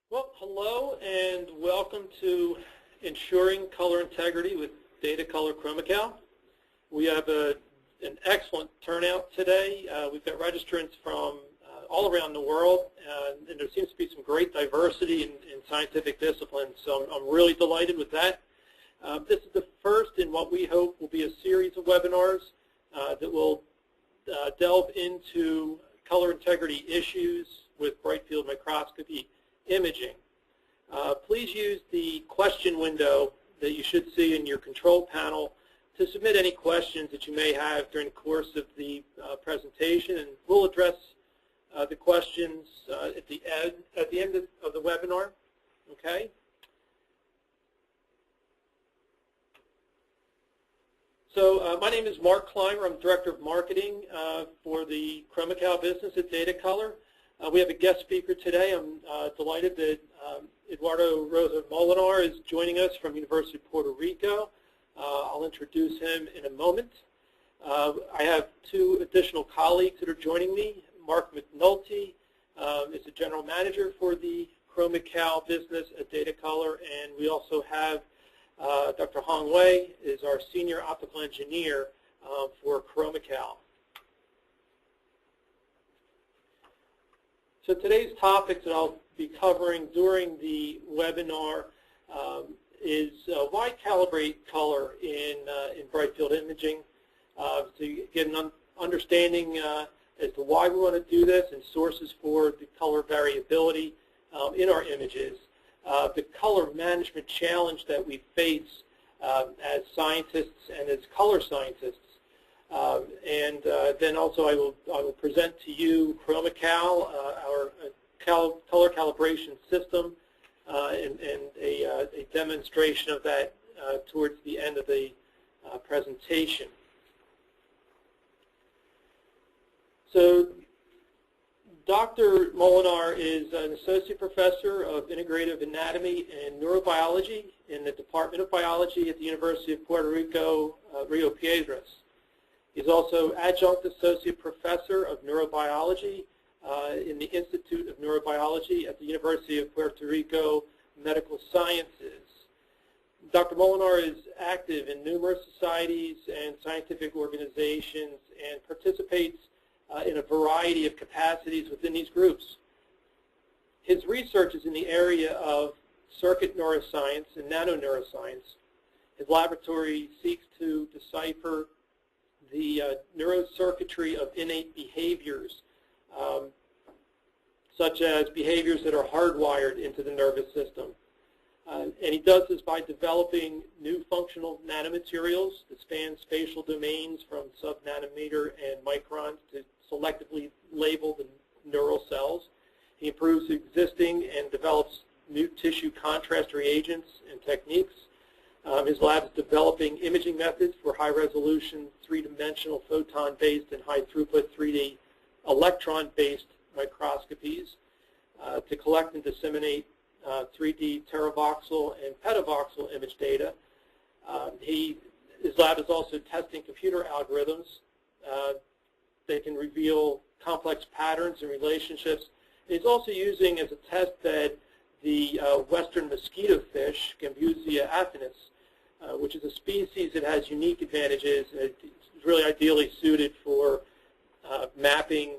Well, hello and welcome to Ensuring Color Integrity with Datacolor ChromaCal. We have an excellent turnout today. We've got registrants from all around the world, and there seems to be some great diversity in scientific disciplines, so I'm really delighted with that. This is the first in what we hope will be a series of webinars that will delve into color integrity issues with brightfield microscopy imaging. Please use the question window that you should see in your control panel to submit any questions that you may have during the course of the presentation, and we'll address the questions at the end of the webinar. Okay. So my name is Mark Clymer. I'm Director of Marketing for the ChromaCal business at Datacolor. We have a guest speaker today. I'm delighted that Eduardo Rosa Molinar is joining us from University of Puerto Rico. I'll introduce him in a moment. I have two additional colleagues that are joining me. Mark McNulty is the General Manager for the ChromaCal business at Datacolor, and we also have Dr. Hong Wei is our Senior Optical Engineer for ChromaCal. So today's topics that I'll be covering during the webinar is why calibrate color in brightfield imaging, so you get an understanding as to why we want to do this and sources for the color variability in our images, the color management challenge that we face as scientists and as color scientists. And then also I will present to you ChromaCal, our color calibration system, and a demonstration of that towards the end of the presentation. So Dr. Molinar is an Associate Professor of Integrative Anatomy and Neurobiology in the Department of Biology at the University of Puerto Rico, Rio Piedras. He's also Adjunct Associate Professor of Neurobiology in the Institute of Neurobiology at the University of Puerto Rico Medical Sciences. Dr. Molinar is active in numerous societies and scientific organizations and participates in a variety of capacities within these groups. His research is in the area of circuit neuroscience and nanoneuroscience. His laboratory seeks to decipher the neurocircuitry of innate behaviors, such as behaviors that are hardwired into the nervous system. And he does this by developing new functional nanomaterials that span spatial domains from sub-nanometer and microns to selectively label the neural cells. He improves existing and develops new tissue contrast reagents and techniques. His lab is developing imaging methods for high-resolution, three-dimensional, photon-based, and high-throughput 3D electron-based microscopies to collect and disseminate 3D teravoxel and petavoxel image data. His lab is also testing computer algorithms that can reveal complex patterns and relationships. He's also using as a test bed the western mosquito fish, Gambusia affinis, which is a species that has unique advantages. It's really ideally suited for mapping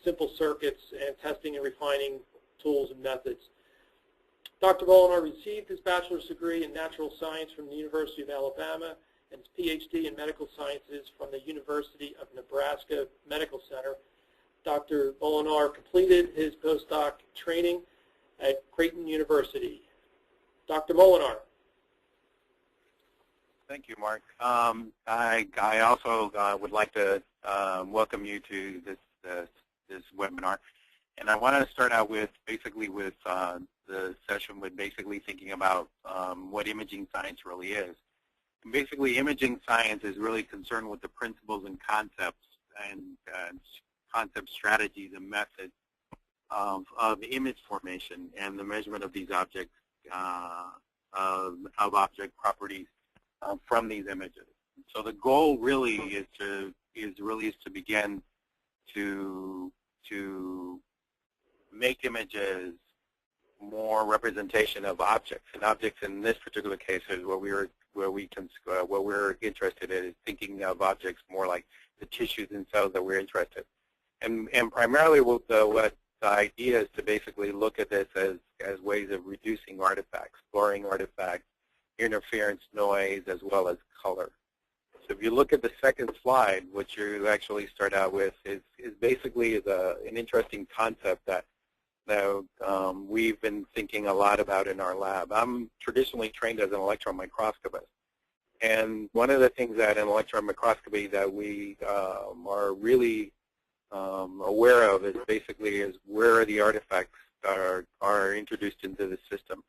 simple circuits and testing and refining tools and methods. Dr. Molinar received his bachelor's degree in natural science from the University of Alabama and his PhD in medical sciences from the University of Nebraska Medical Center. Dr. Molinar completed his postdoc training at Creighton University. Dr. Molinar. Thank you, Mark. I also would like to welcome you to this webinar, and I want to start out with the session with thinking about what imaging science really is. And basically, imaging science is really concerned with the principles and concepts and concept strategies and methods of image formation and the measurement of these objects, of object properties from these images. So the goal really is to begin to make images more representation of objects. And objects in this particular case is what we're interested in, is thinking of objects more like the tissues and cells that we're interested in. And primarily what the idea is to basically look at this as ways of reducing artifacts, blurring artifacts, interference, noise, as well as color. So if you look at the second slide, what you actually start out with is basically an interesting concept that we've been thinking a lot about in our lab. I'm traditionally trained as an electron microscopist. And one of the things that in electron microscopy that we are really aware of is basically where the artifacts are introduced into the system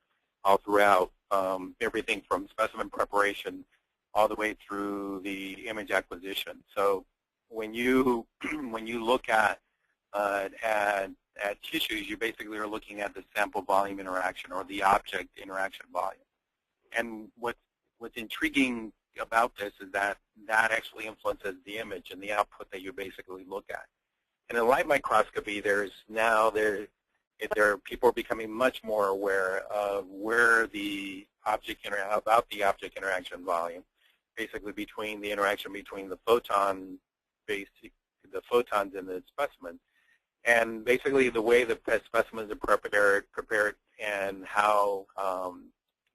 all throughout, everything from specimen preparation all the way through the image acquisition. So when you look at tissues, you basically are looking at the sample volume interaction or the object interaction volume. And what's intriguing about this is that actually influences the image and the output that you basically look at. And in light microscopy, people are becoming much more aware of about the object interaction volume, basically between the interaction between the photons in the specimen, and basically the way the specimens are prepared and how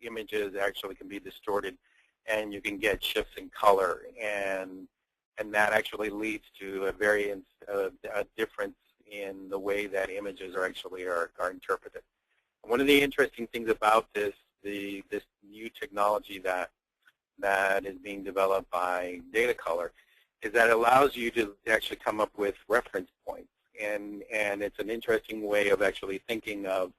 images actually can be distorted, and you can get shifts in color, and that actually leads to a difference in the way that images are interpreted. One of the interesting things about this new technology that is being developed by Datacolor is that it allows you to actually come up with reference points, and it's an interesting way of actually thinking of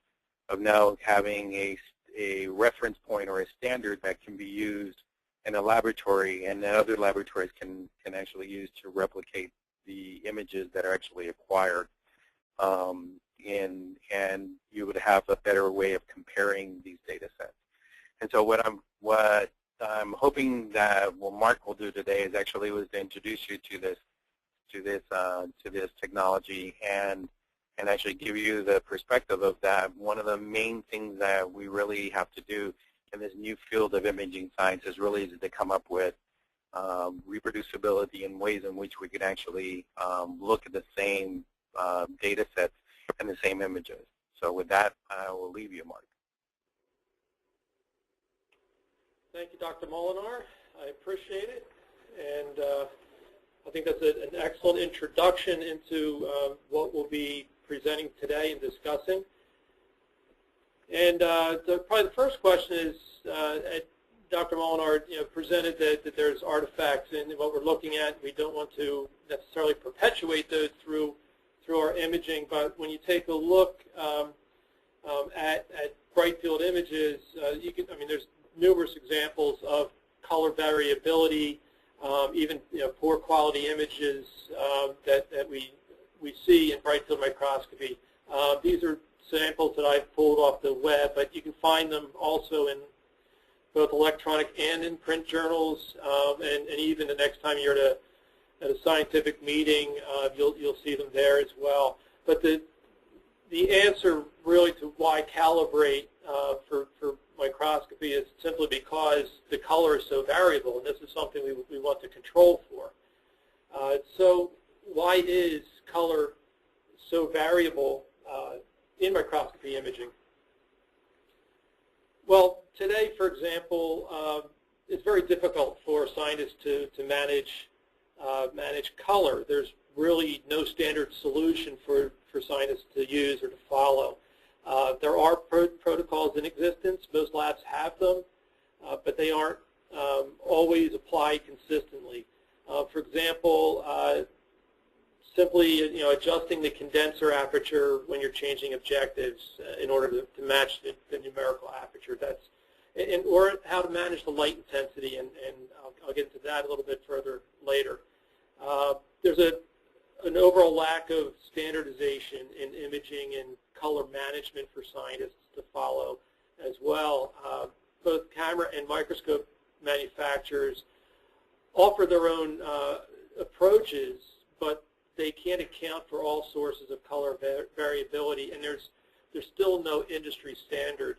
now having a reference point or a standard that can be used in a laboratory, and that other laboratories can actually use to replicate the images that are actually acquired. And you would have a better way of comparing these data sets. And so what I'm hoping that what Mark will do today is actually to introduce you to this technology and actually give you the perspective of that. One of the main things that we really have to do in this new field of imaging science is really to come up with reproducibility in ways in which we can actually look at the same data sets and the same images. So with that, I will leave you, Mark. Thank you, Dr. Molinar. I appreciate it. And I think that's an excellent introduction into what we'll be presenting today and discussing. And probably the first question is, Dr. Molinar presented that there's artifacts in what we're looking at. We don't want to necessarily perpetuate those through our imaging, but when you take a look at bright field images, there's numerous examples of color variability, even poor quality images that we see in bright field microscopy. These are samples that I've pulled off the web, but you can find them also in both electronic and in print journals, and even the next time you're at a scientific meeting, you'll see them there as well. But the answer really to why calibrate for microscopy is simply because the color is so variable, and this is something we want to control for. So why is color so variable in microscopy imaging? Well, today, for example, it's very difficult for scientists to manage color. There's really no standard solution for scientists to use or to follow. There are protocols in existence. Most labs have them, but they aren't always applied consistently. For example, simply adjusting the condenser aperture when you're changing objectives in order to match the numerical aperture. Or how to manage the light intensity, and I'll get into that a little bit further later. There's an overall lack of standardization in imaging and color management for scientists to follow as well. Both camera and microscope manufacturers offer their own approaches, but they can't account for all sources of color variability, and there's there's still no industry standard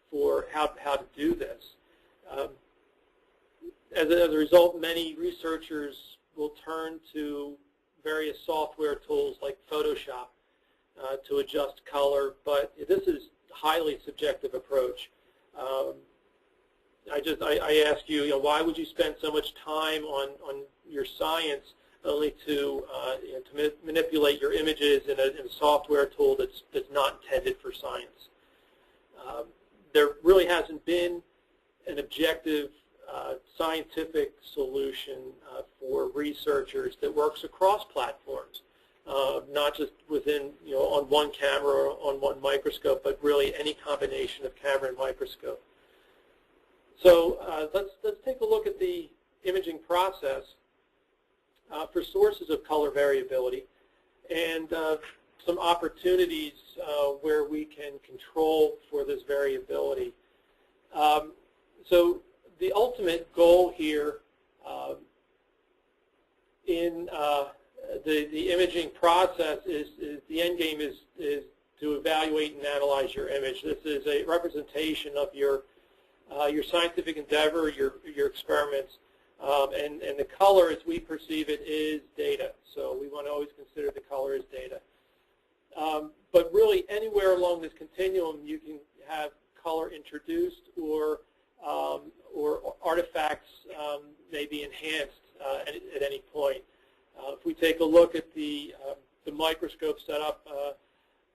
for how to do this. As a result, many researchers will turn to various software tools like Photoshop to adjust color, but this is a highly subjective approach. I ask you, why would you spend so much time on your science only to manipulate your images in a software tool that's not intended for science? There really hasn't been an objective scientific solution for researchers that works across platforms, not just within, on one camera or on one microscope, but really any combination of camera and microscope. So let's take a look at the imaging process for sources of color variability and some opportunities where we can control for this variability. So the ultimate goal here in the imaging process is the end game is to evaluate and analyze your image. This is a representation of your scientific endeavor, your experiments, and the color as we perceive it is data. So we want to always consider the color as data. But really anywhere along this continuum you can have color introduced or artifacts may be enhanced at any point. If we take a look at the microscope setup,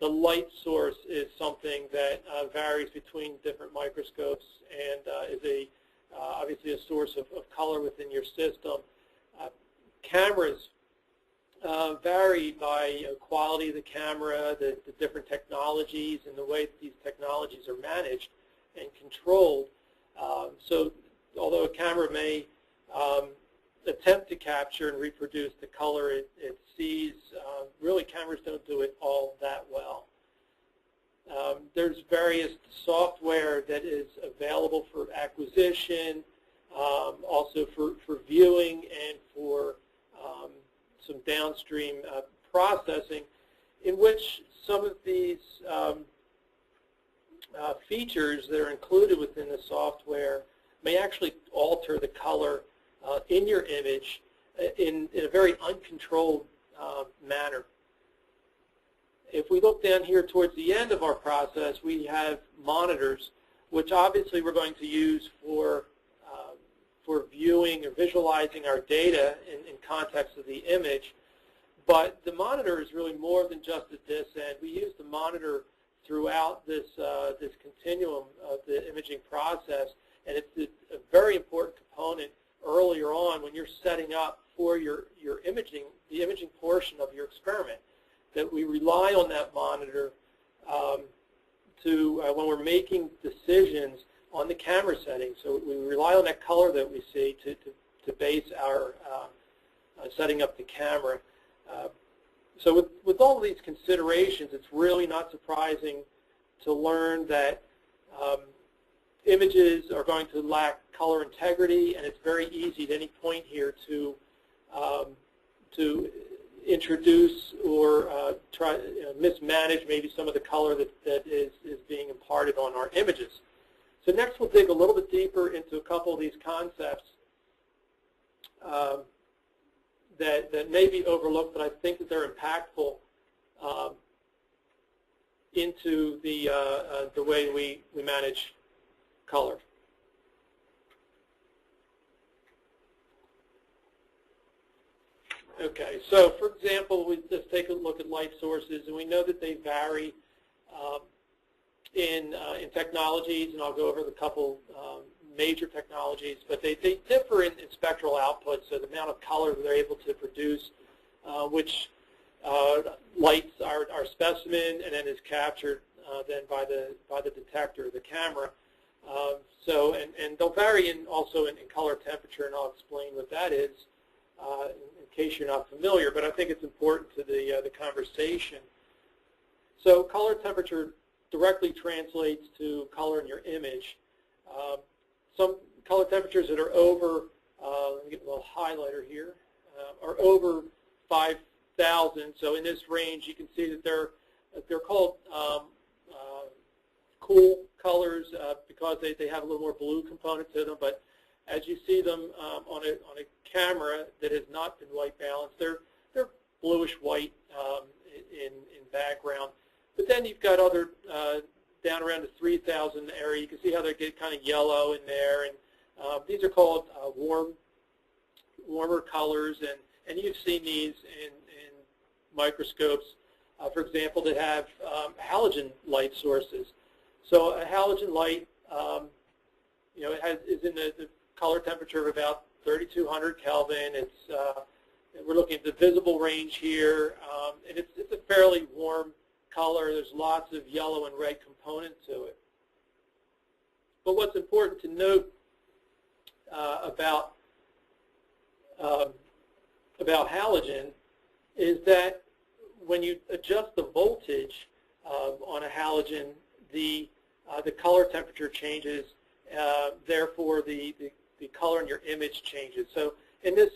the light source is something that varies between different microscopes and is obviously a source of color within your system. Cameras vary by quality of the camera, the different technologies, and the way that these technologies are managed and controlled. So although a camera may attempt to capture and reproduce the color it sees, really cameras don't do it all that well. There's various software that is available for acquisition, also for viewing and for some downstream processing, in which some of these features that are included within the software may actually alter the color in your image in a very uncontrolled manner. If we look down here towards the end of our process, we have monitors, which obviously we're going to use for viewing or visualizing our data in context of the image. But the monitor is really more than just at this end. We use the monitor throughout this continuum of the imaging process, and it's a very important component earlier on when you're setting up for your imaging, the imaging portion of your experiment, that we rely on that monitor when we're making decisions on the camera settings. So we rely on that color that we see to base our setting up the camera. So with all of these considerations, it's really not surprising to learn that images are going to lack color integrity, and it's very easy at any point here to introduce or try mismanage maybe some of the color that is being imparted on our images. So next we'll dig a little bit deeper into a couple of these concepts that may be overlooked, but I think that they're impactful into the way we manage color. Okay, so for example, let's take a look at light sources, and we know that they vary in technologies, and I'll go over the couple major technologies, but they differ in spectral output, so the amount of color that they're able to produce, which lights our specimen and then is captured then by the detector, the camera. So and they'll vary also in color temperature, and I'll explain what that is in case you're not familiar, but I think it's important to the conversation. So color temperature directly translates to color in your image. Some color temperatures that are over, let me get a little highlighter here, are over 5,000. So in this range, you can see that they're they're called cool colors because they have a little more blue component to them. But as you see them on a camera that has not been white balanced, they're bluish white in background. But then you've got other down around the 3,000 area. You can see how they get kind of yellow in there, and these are called warmer colors, and you've seen these in microscopes, for example, that have halogen light sources. So a halogen light, is in the color temperature of about 3,200 Kelvin. It's we're looking at the visible range here, and it's a fairly warm color. There's lots of yellow and red component to it. But what's important to note about halogen is that when you adjust the voltage on a halogen, the color temperature changes. Therefore, the color in your image changes. So in this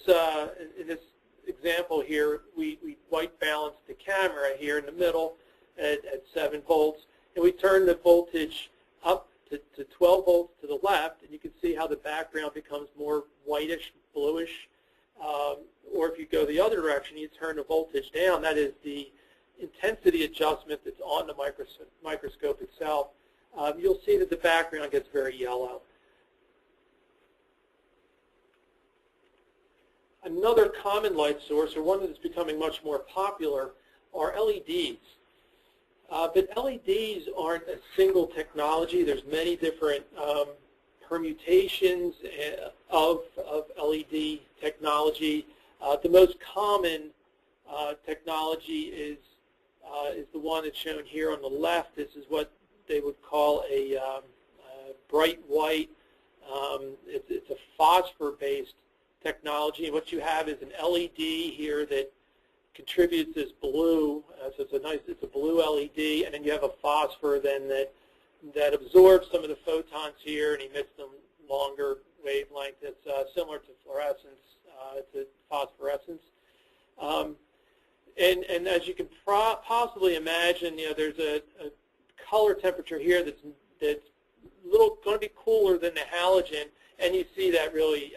example here, we white balance the camera here in the middle at 7 volts, and we turn the voltage up to 12 volts to the left, and you can see how the background becomes more whitish, bluish. Or if you go the other direction, you turn the voltage down. That is the intensity adjustment that's on the microscope itself. You'll see that the background gets very yellow. Another common light source, or one that is becoming much more popular, are LEDs. But LEDs aren't a single technology. There's many different permutations of LED technology. The most common technology is the one that's shown here on the left. This is what they would call a bright white. It's a phosphor-based technology. What you have is an LED here that contributes this blue. So it's a blue LED, and then you have a phosphor then that absorbs some of the photons here and emits them longer wavelength. It's similar to fluorescence, to phosphorescence. And as you can possibly imagine, there's a color temperature here that's going to be cooler than the halogen, and you see that really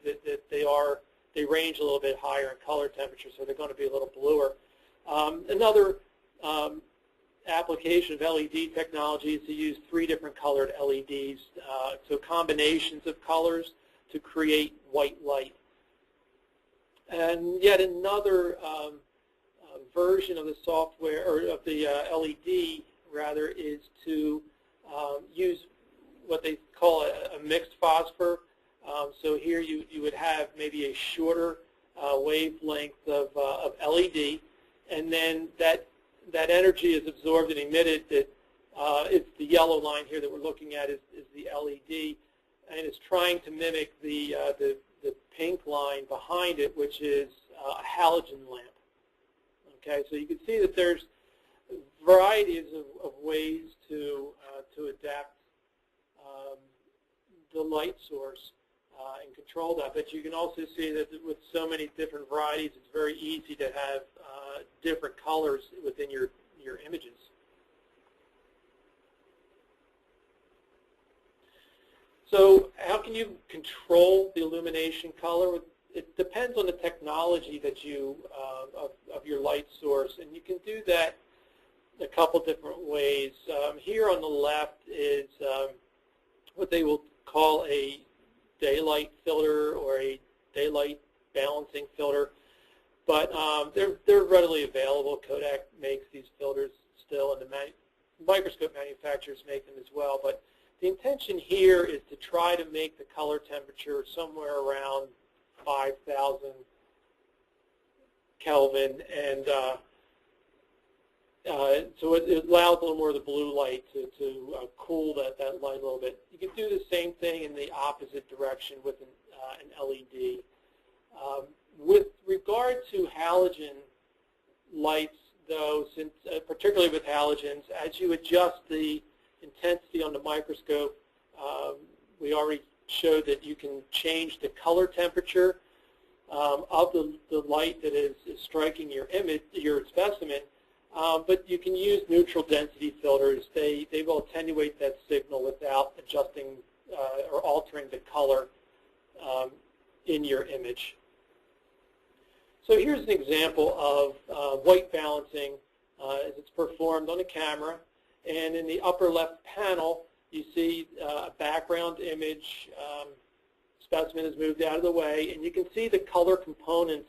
that they range a little bit higher in color temperature, so they're going to be a little bluer. Another application of LED technology is to use 3 different colored LEDs, so combinations of colors to create white light. And yet another version of the software, or of the LED rather, is to use what they call a mixed phosphor. So here you would have maybe a shorter wavelength of LED, and then that energy is absorbed and emitted. It's the yellow line here that we're looking at is the LED, and it's trying to mimic the pink line behind it, which is a halogen lamp. Okay, so you can see that there's varieties of ways to adapt the light source and control that. But you can also see that with so many different varieties, it's very easy to have different colors within your images. So how can you control the illumination color? It depends on the technology that you of your light source, and you can do that a couple different ways. Here on the left is what they will call a daylight filter or a daylight balancing filter, but they're readily available. Kodak makes these filters still, and the microscope manufacturers make them as well. But the intention here is to try to make the color temperature somewhere around 5,000 Kelvin, and so it allows a little more of the blue light to cool that light a little bit. You can do the same thing in the opposite direction with an LED. With regard to halogen lights, though, since particularly with halogens, as you adjust the intensity on the microscope, we already showed that you can change the color temperature of the light that is striking your image, your specimen. But you can use neutral density filters. They will attenuate that signal without adjusting or altering the color in your image. So here's an example of white balancing as it's performed on a camera. And in the upper left panel, you see a background image. Specimen is moved out of the way, and you can see the color components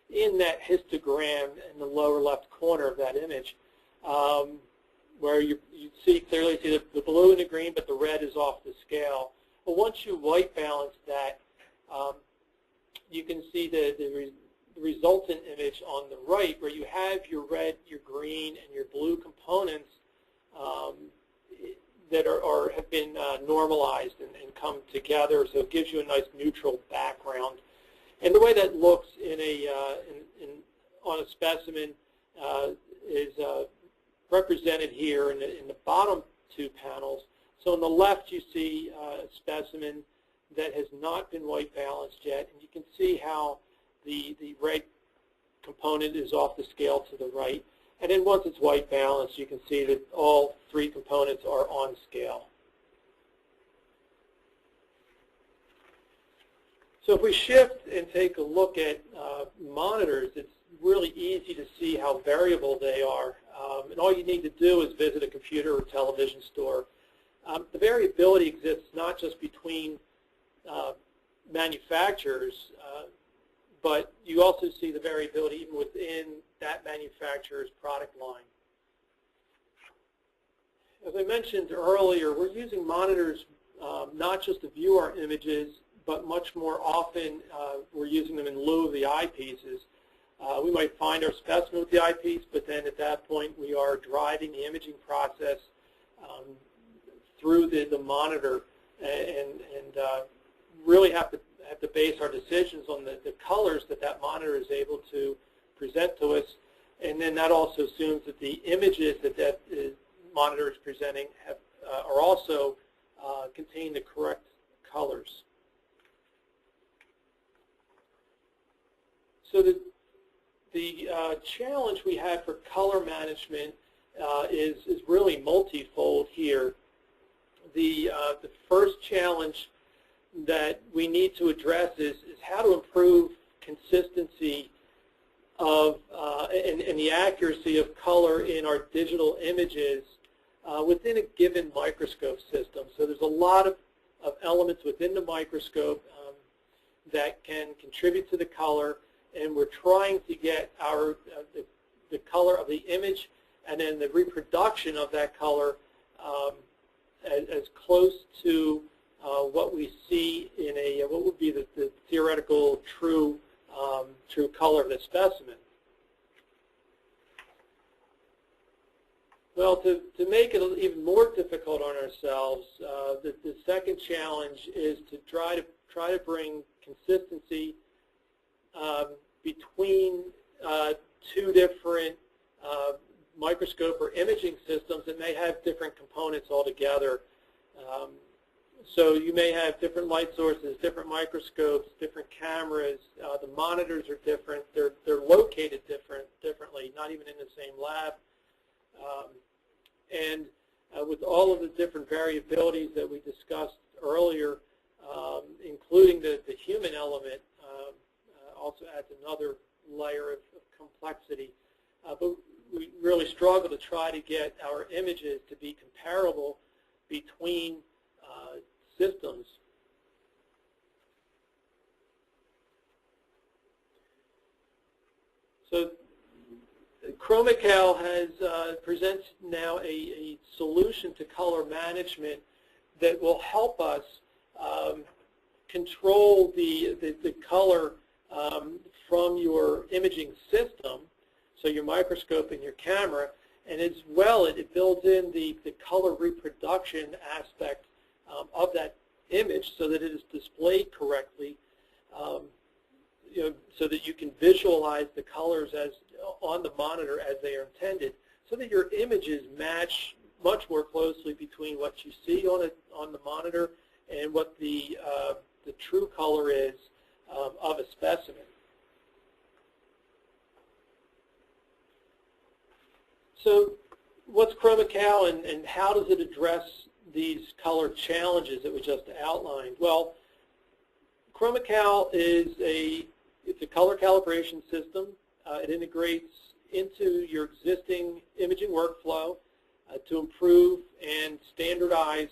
in that histogram in the lower left corner of that image, where you clearly see the blue and the green, but the red is off the scale. But once you white balance that, you can see the resultant image on the right, where you have your red, your green, and your blue components that have been normalized and come together, so it gives you a nice neutral background. And the way that looks on a specimen is represented here in the bottom two panels. So on the left, you see a specimen that has not been white balanced yet, and you can see how the red component is off the scale to the right. And then once it's white balanced, you can see that all three components are on scale. So if we shift and take a look at monitors, it's really easy to see how variable they are. And all you need to do is visit a computer or television store. The variability exists not just between manufacturers, but you also see the variability even within that manufacturer's product line. As I mentioned earlier, we're using monitors not just to view our images, but much more often we're using them in lieu of the eyepieces. We might find our specimen with the eyepiece, but then at that point we are driving the imaging process through the monitor and really have to base our decisions on the colors that monitor is able to present to us. And then that also assumes that the images that monitor is presenting are also contain the correct colors. So the challenge we have for color management is really multifold here. The first challenge that we need to address is how to improve consistency of and the accuracy of color in our digital images within a given microscope system. So there's a lot of elements within the microscope that can contribute to the color, and we're trying to get our the color of the image and then the reproduction of that color as close to what we see in what would be the theoretical true color of the specimen. Well, to make it even more difficult on ourselves, the second challenge is to try to bring consistency between two different microscope or imaging systems that may have different components altogether. So you may have different light sources, different microscopes, different cameras. The monitors are different. They're located differently, not even in the same lab. And with all of the different variabilities that we discussed earlier, including the human element, also adds another layer of complexity. But we really struggle to try to get our images to be comparable between systems. So ChromaCal presents now a solution to color management that will help us control the color from your imaging system, so your microscope and your camera, and as well it builds in the color reproduction aspect of that image so that it is displayed correctly, so that you can visualize the colors as on the monitor as they are intended, so that your images match much more closely between what you see on the monitor and what the true color is of a specimen. So what's ChromaCal and how does it address these color challenges that we just outlined? Well, ChromaCal is it's a color calibration system. It integrates into your existing imaging workflow to improve and standardize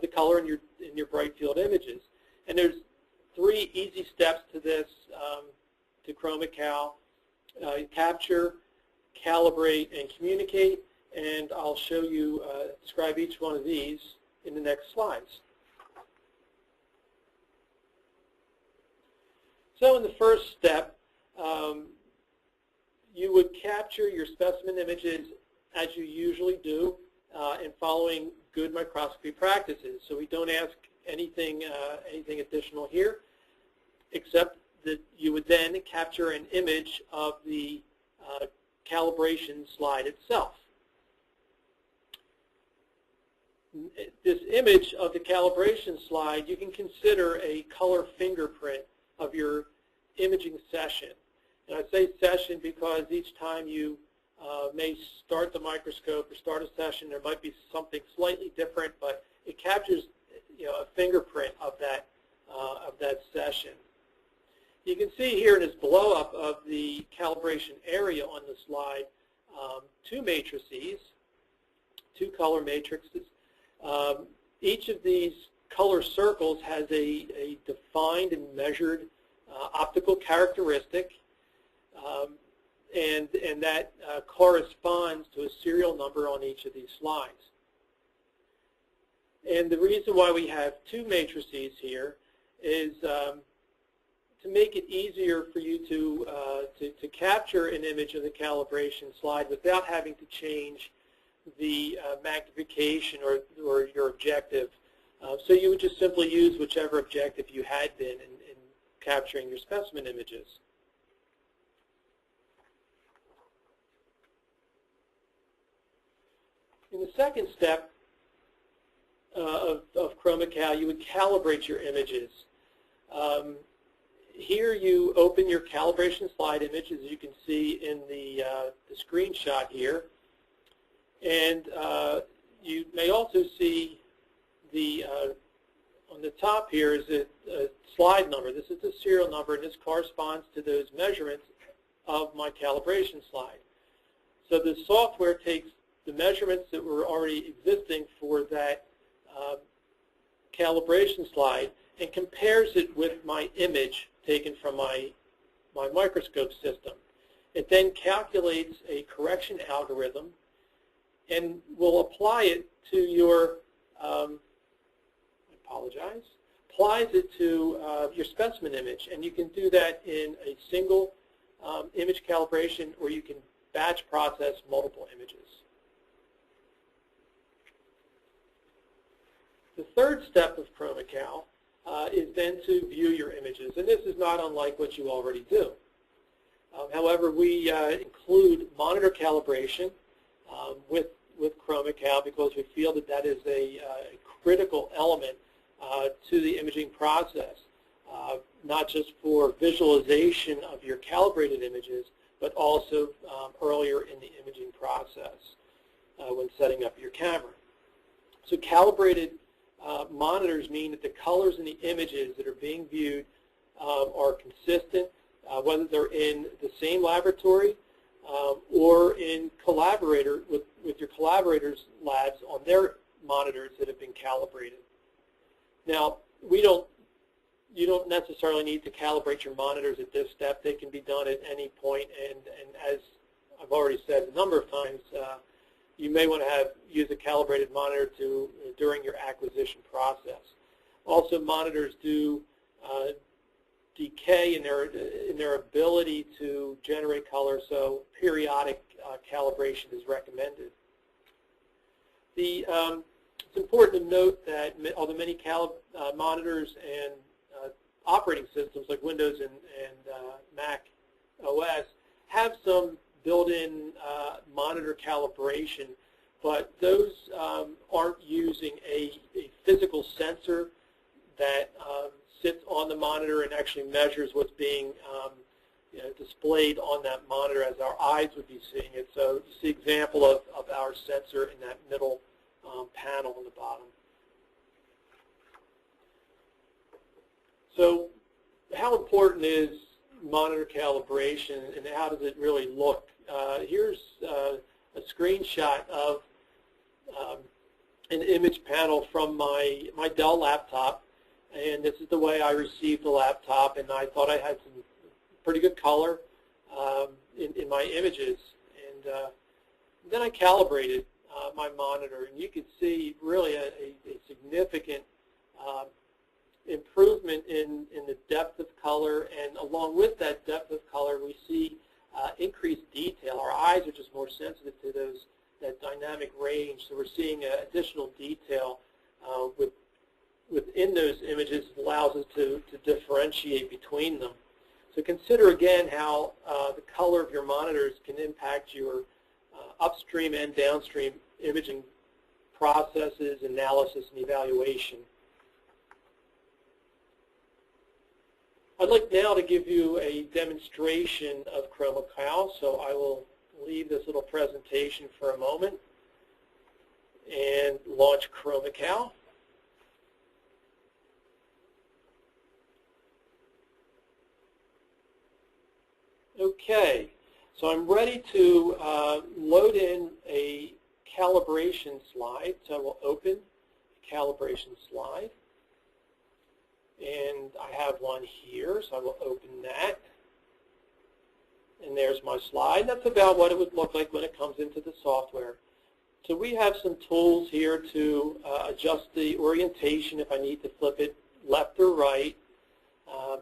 the color in your bright field images. And there's 3 easy steps to this, to ChromaCal: capture, calibrate, and communicate. And I'll show you, describe each one of these in the next slides. So in the first step, you would capture your specimen images as you usually do and following good microscopy practices. So we don't ask anything additional here, except that you would then capture an image of the calibration slide itself. This image of the calibration slide you can consider a color fingerprint of your imaging session. And I say session because each time you may start the microscope or start a session, there might be something slightly different, but it captures, a fingerprint of that session. You can see here in this blow-up of the calibration area on the slide 2 matrices, 2 color matrices. Each of these color circles has a defined and measured optical characteristic, and that corresponds to a serial number on each of these slides. And the reason why we have 2 matrices here is to make it easier for you to capture an image of the calibration slide without having to change the magnification or your objective. So you would just simply use whichever objective you had been in capturing your specimen images. In the second step of ChromaCal, you would calibrate your images. Here you open your calibration slide image, as you can see in the screenshot here. And you may also see on the top here is a slide number. This is the serial number, and this corresponds to those measurements of my calibration slide. So the software takes the measurements that were already existing for that calibration slide and compares it with my image taken from my microscope system. It then calculates a correction algorithm and will apply it to your, applies it to your specimen image. And you can do that in a single image calibration, or you can batch process multiple images. The third step of ChromaCal is then to view your images. And this is not unlike what you already do. However, we include monitor calibration with ChromaCal because we feel that that is a critical element to the imaging process, not just for visualization of your calibrated images, but also earlier in the imaging process when setting up your camera. So calibrated monitors mean that the colors in the images that are being viewed are consistent, whether they're in the same laboratory or in with your collaborators' labs on their monitors that have been calibrated. Now, you don't necessarily need to calibrate your monitors at this step. They can be done at any point, and as I've already said a number of times, you may want to use a calibrated monitor during your acquisition process. Also, monitors do decay in their ability to generate color, so periodic calibration is recommended. It's important to note that although many monitors and operating systems like Windows and Mac OS have some built-in monitor calibration, but those aren't using a physical sensor that sits on the monitor and actually measures what's being displayed on that monitor as our eyes would be seeing it. So you see example of our sensor in that middle panel on the bottom. So how important is monitor calibration and how does it really look? Here's a screenshot of an image panel from my Dell laptop, and this is the way I received the laptop, and I thought I had some pretty good color in my images, and then I calibrated my monitor, and you can see really a significant improvement in the depth of color, and along with that depth of color we see increased detail. Our eyes are just more sensitive to that dynamic range, so we're seeing additional detail within those images. It allows us to differentiate between them. So consider again how the color of your monitors can impact your upstream and downstream imaging processes, analysis, and evaluation. I'd like now to give you a demonstration of ChromaCal, so I will leave this little presentation for a moment and launch ChromaCal. Okay, so I'm ready to load in a calibration slide. So I will open the calibration slide. And I have one here, so I will open that. And there's my slide. That's about what it would look like when it comes into the software. So we have some tools here to adjust the orientation if I need to flip it left or right,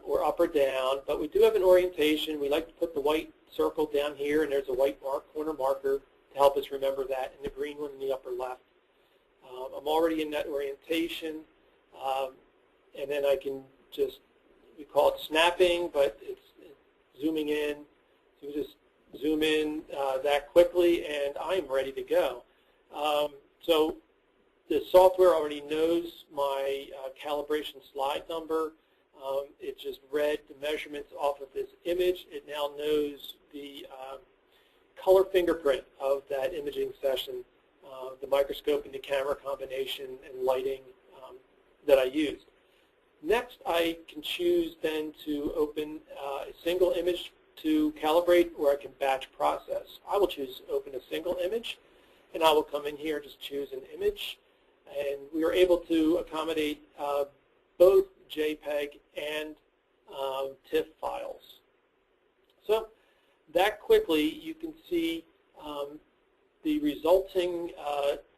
or up or down. But we do have an orientation. We like to put the white circle down here, and there's a white corner marker to help us remember that, and the green one in the upper left. I'm already in that orientation, and then I can just, we call it snapping, but it's zooming in. So we just zoom in that quickly, and I'm ready to go. So the software already knows my calibration slide number. It just read the measurements off of this image. It now knows the color fingerprint of that imaging session, the microscope and the camera combination and lighting that I used. Next, I can choose then to open a single image to calibrate, or I can batch process. I will choose open a single image, and I will come in here and just choose an image. And we are able to accommodate both JPEG and TIFF files. So that quickly, you can see the resulting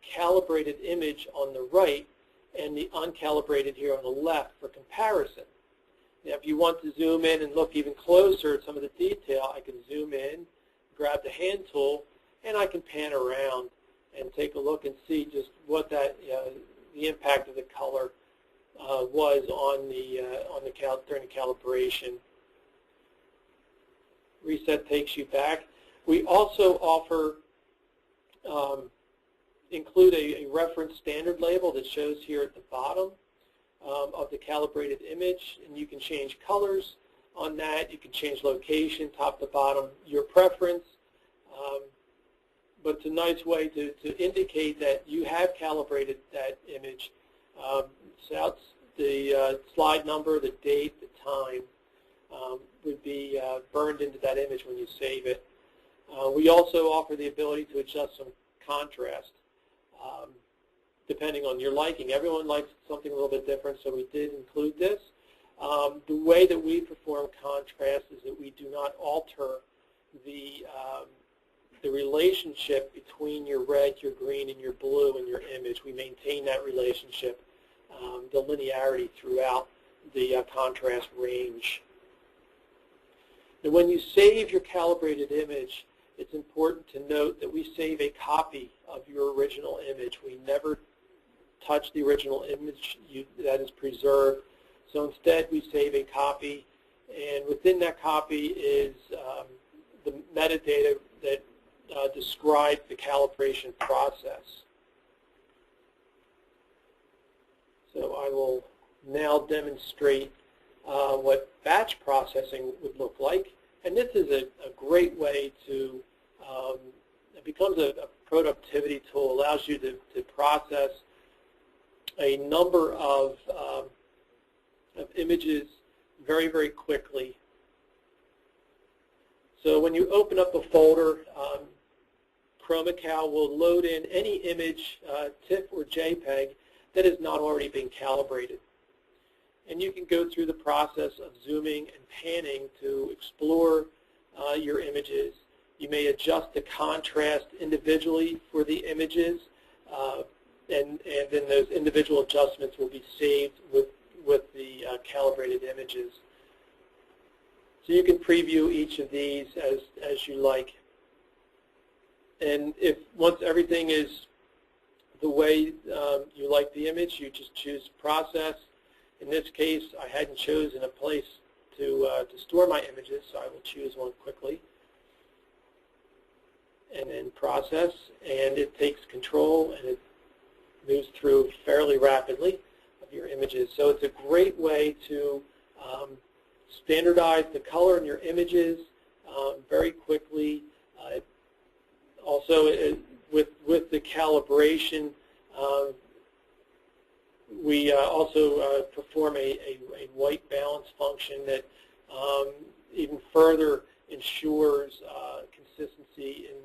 calibrated image on the right and the uncalibrated here on the left for comparison. Now, if you want to zoom in and look even closer at some of the detail, I can zoom in, grab the hand tool, and I can pan around and take a look and see just what that the impact of the color was on during the calibration. Reset takes you back. We also offer include a reference standard label that shows here at the bottom of the calibrated image, and you can change colors on that. You can change location, top to bottom, your preference. But it's a nice way to indicate that you have calibrated that image. So the slide number, the date, the time would be burned into that image when you save it. We also offer the ability to adjust some contrast depending on your liking. Everyone likes something a little bit different, so we did include this. The way that we perform contrast is that we do not alter the relationship between your red, your green, and your blue in your image. We maintain that relationship, the linearity throughout the contrast range. And when you save your calibrated image, it's important to note that we save a copy of your original image. We never touch the original image that is preserved. So instead, we save a copy, and within that copy is the metadata that describe the calibration process. So I will now demonstrate what batch processing would look like. And this is a great way to, it becomes a productivity tool, allows you to process a number of images very, very quickly. So when you open up a folder, ChromaCal will load in any image, TIFF or JPEG, that has not already been calibrated. And you can go through the process of zooming and panning to explore your images. You may adjust the contrast individually for the images, and then those individual adjustments will be saved with the calibrated images. So you can preview each of these as you like. And if once everything is the way you like the image, you just choose Process. In this case, I hadn't chosen a place to store my images, so I will choose one quickly. And then Process, and it takes control and it moves through fairly rapidly of your images. So it's a great way to standardize the color in your images very quickly. Also, with the calibration, we also perform a white balance function that even further ensures consistency in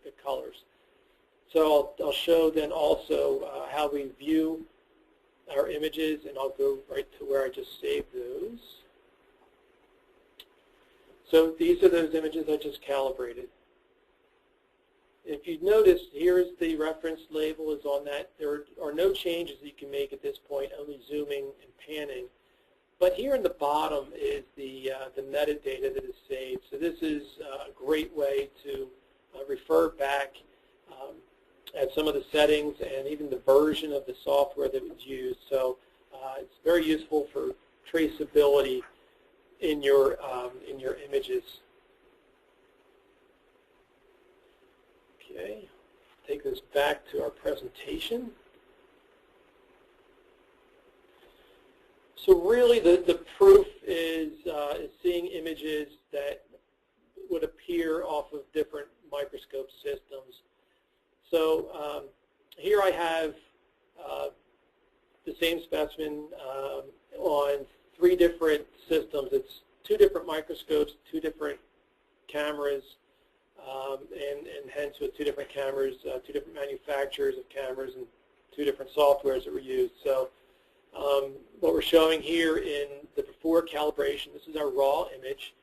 the colors. So I'll show then also how we view our images, and I'll go right to where I just saved those. So these are those images I just calibrated. If you've noticed, here's the reference label is on that. There are no changes you can make at this point, only zooming and panning. But here in the bottom is the metadata that is saved. So this is a great way to refer back at some of the settings and even the version of the software that was used. So it's very useful for traceability in your images. Okay, take this back to our presentation. So really the proof is seeing images that would appear off of different microscope systems. So here I have the same specimen on 3 different systems. It's 2 different microscopes, 2 different cameras, and hence with 2 different cameras, 2 different manufacturers of cameras, and 2 different softwares that were used. So what we're showing here in the before calibration, this is our raw image,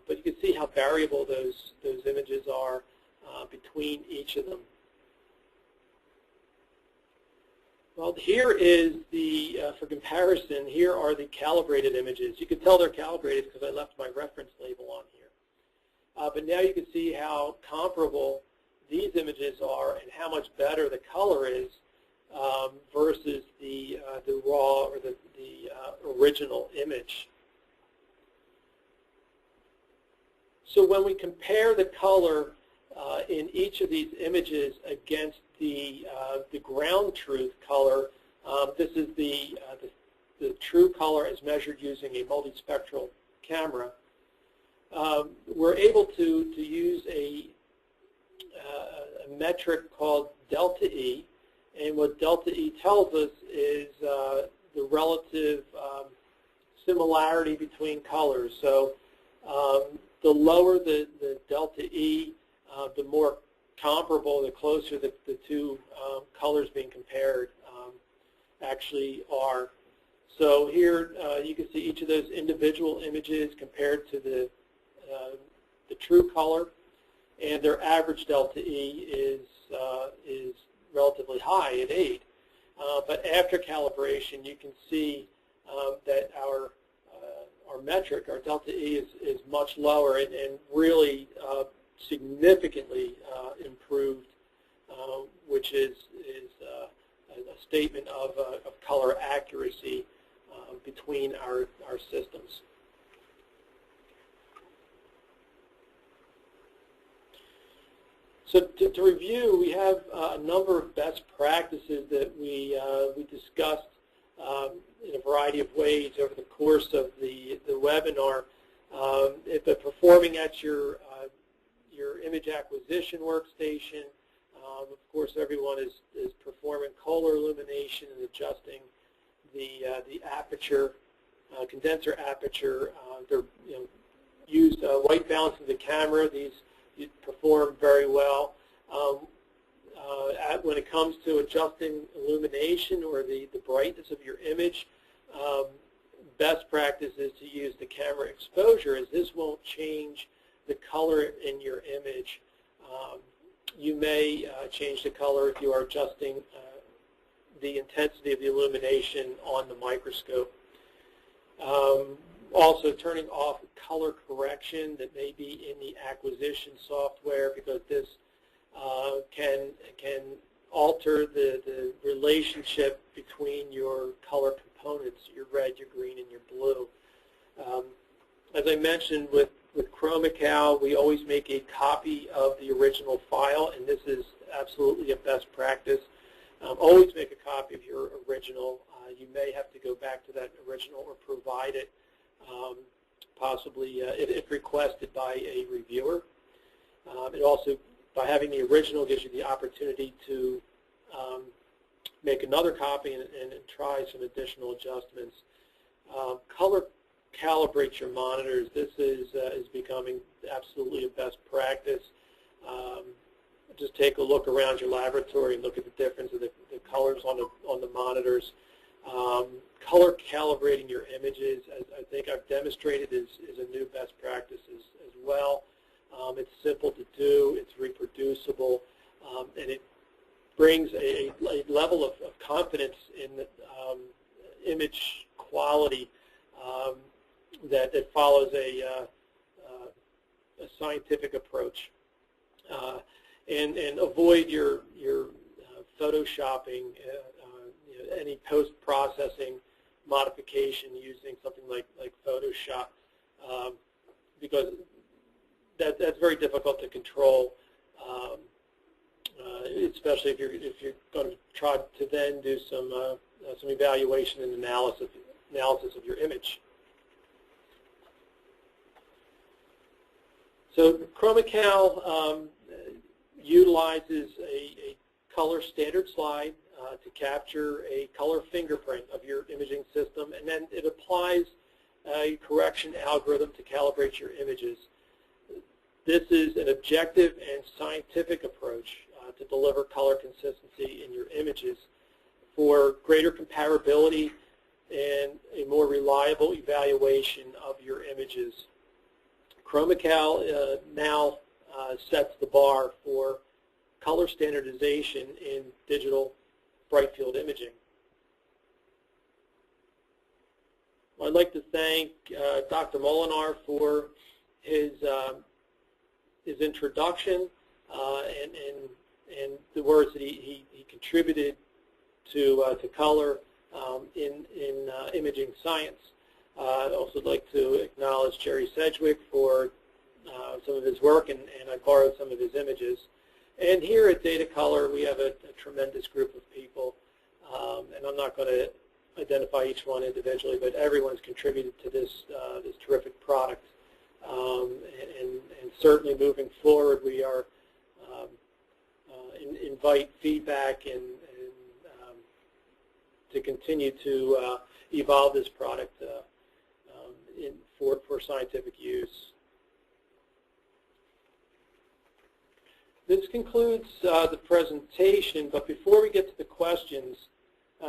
but you can see how variable those images are between each of them. Well, here is the, for comparison, here are the calibrated images. You can tell they're calibrated because I left my reference label on here. But now you can see how comparable these images are and how much better the color is versus the raw or the original image. So when we compare the color in each of these images against the ground truth color, this is the true color as measured using a multispectral camera. We're able to use a metric called DeltaE, and what DeltaE tells us is the relative similarity between colors. So the lower the DeltaE, the more comparable, the closer the 2 colors being compared actually are. So here you can see each of those individual images compared to the true color, and their average DeltaE is relatively high at 8. But after calibration, you can see that our metric, our DeltaE, is much lower and really significantly improved, which is a statement of color accuracy between our systems. So to review, we have a number of best practices that we discussed in a variety of ways over the course of the webinar. If they're performing at your image acquisition workstation, of course, everyone is performing color illumination and adjusting the aperture, condenser aperture. They're used white balance of the camera. These perform very well. When it comes to adjusting illumination or the brightness of your image, best practice is to use the camera exposure, as this won't change the color in your image. You may change the color if you are adjusting the intensity of the illumination on the microscope. Also, turning off color correction that may be in the acquisition software, because this can alter the relationship between your color components, your red, your green, and your blue. As I mentioned, with ChromaCal, we always make a copy of the original file, and this is absolutely a best practice. Always make a copy of your original. You may have to go back to that original or provide it, possibly if requested by a reviewer. It also, by having the original, gives you the opportunity to make another copy and try some additional adjustments. Color calibrate your monitors. This is becoming absolutely a best practice. Just take a look around your laboratory and look at the difference of the colors on the monitors. Color calibrating your images, as I think I've demonstrated, is a new best practice as well. It's simple to do, it's reproducible, and it brings a level of confidence in the image quality that follows a scientific approach. And avoid your photoshopping, any post-processing modification using something like Photoshop, because that's very difficult to control, especially if you're going to try to then do some evaluation and analysis of your image. So ChromaCal utilizes a color standard slide to capture a color fingerprint of your imaging system, and then it applies a correction algorithm to calibrate your images. This is an objective and scientific approach to deliver color consistency in your images for greater comparability and a more reliable evaluation of your images. ChromaCal now sets the bar for color standardization in digital bright field imaging. I'd like to thank Dr. Molinar for his introduction and the words that he contributed to color in imaging science. I'd also like to acknowledge Jerry Sedgwick for some of his work, and I borrowed some of his images. And here at Datacolor, we have a tremendous group of people, and I'm not going to identify each one individually, but everyone's contributed to this this terrific product. And certainly moving forward, we are invite feedback and to continue to evolve this product for scientific use. This concludes the presentation, but before we get to the questions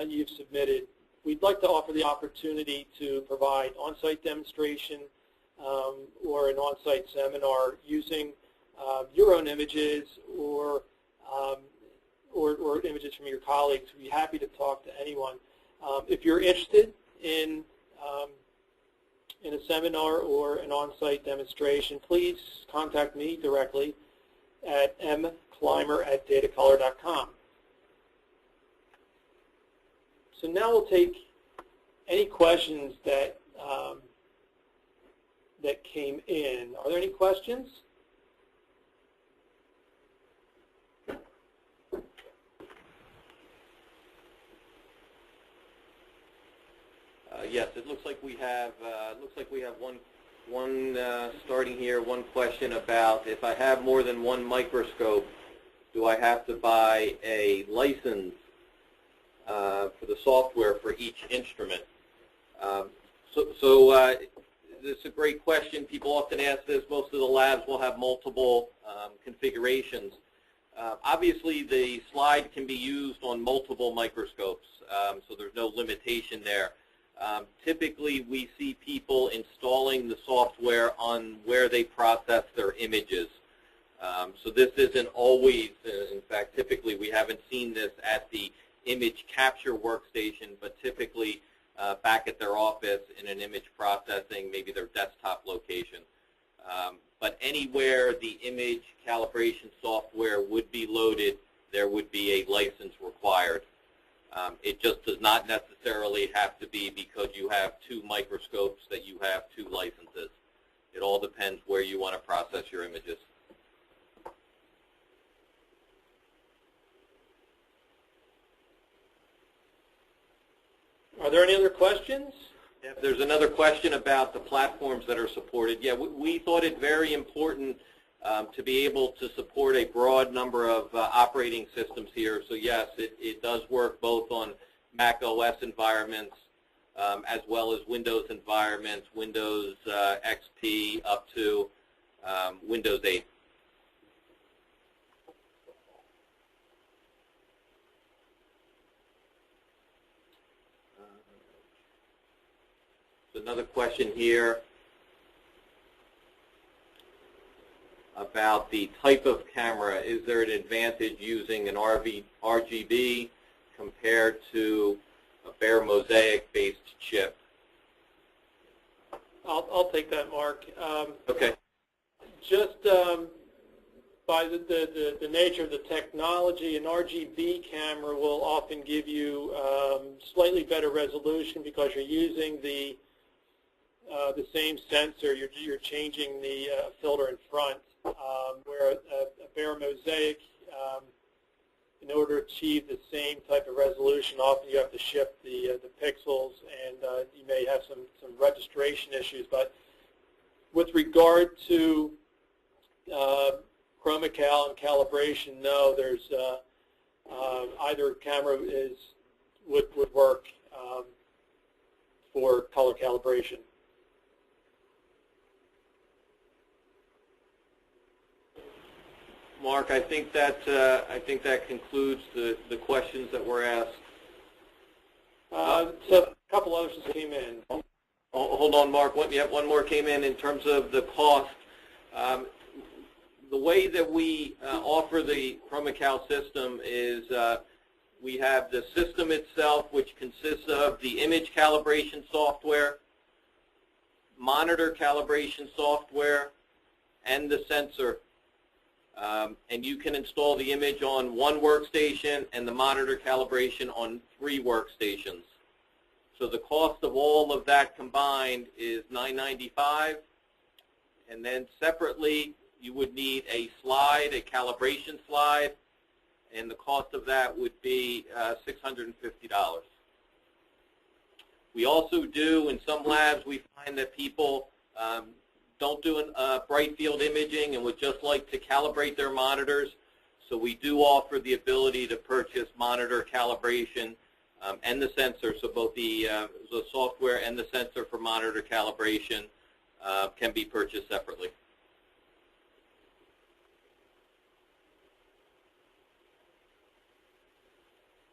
you've submitted, we'd like to offer the opportunity to provide on-site demonstration or an on-site seminar using your own images or images from your colleagues. We'd be happy to talk to anyone. If you're interested in a seminar or an on-site demonstration, please contact me directly at mclymer@datacolor.com. So now we'll take any questions that that came in. Are there any questions? Yes, it looks like we have one starting here, one question about if I have more than one microscope, do I have to buy a license for the software for each instrument? This is a great question. People often ask this. Most of the labs will have multiple configurations. Obviously, the slide can be used on multiple microscopes, so there's no limitation there. Typically, we see people installing the software on where they process their images. So this isn't always, in fact, typically we haven't seen this at the image capture workstation, but typically back at their office in an image processing, maybe their desktop location. But anywhere the image calibration software would be loaded, there would be a license required. It just does not necessarily have to be because you have two microscopes that you have two licenses. It all depends where you want to process your images. Are there any other questions? Yeah, there's another question about the platforms that are supported. Yeah, we thought it very important to be able to support a broad number of operating systems here. So yes, it does work both on Mac OS environments as well as Windows environments, Windows XP up to Windows 8. Another question here about the type of camera. Is there an advantage using an RGB compared to a bare mosaic-based chip? I'll take that, Mark. Okay. Just by the nature of the technology, an RGB camera will often give you slightly better resolution because you're using the same sensor. You're changing the filter in front, where a bare mosaic, in order to achieve the same type of resolution, often you have to shift the pixels, and you may have some registration issues. But with regard to ChromaCal and calibration, no, there's either camera would work for color calibration. Mark, I think that concludes the questions that were asked. So a couple others just came in. Hold on, Mark. One more came in terms of the cost. The way that we offer the ChromaCal system is we have the system itself, which consists of the image calibration software, monitor calibration software, and the sensor. And you can install the image on one workstation and the monitor calibration on 3 workstations. So the cost of all of that combined is $995, and then separately you would need a slide, a calibration slide, and the cost of that would be $650. We also do, in some labs, we find that people don't do bright field imaging and would just like to calibrate their monitors. So we do offer the ability to purchase monitor calibration and the sensor. So both the software and the sensor for monitor calibration can be purchased separately.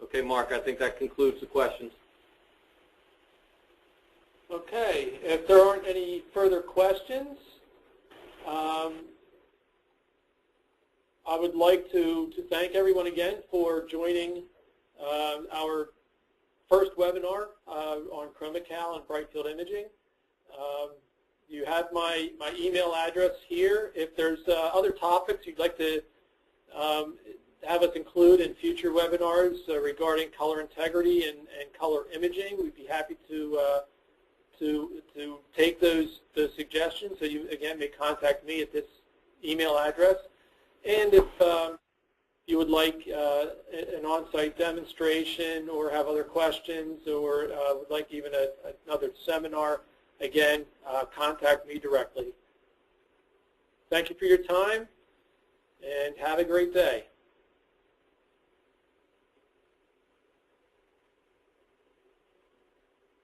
Okay, Mark, I think that concludes the questions. Okay, if there aren't any further questions, I would like to thank everyone again for joining our first webinar on ChromaCal and bright field imaging. You have my email address here. If there's other topics you'd like to have us include in future webinars regarding color integrity and color imaging, we'd be happy to take those suggestions. So you, again, may contact me at this email address. And if you would like an on-site demonstration or have other questions or would like even another seminar, again, contact me directly. Thank you for your time, and have a great day.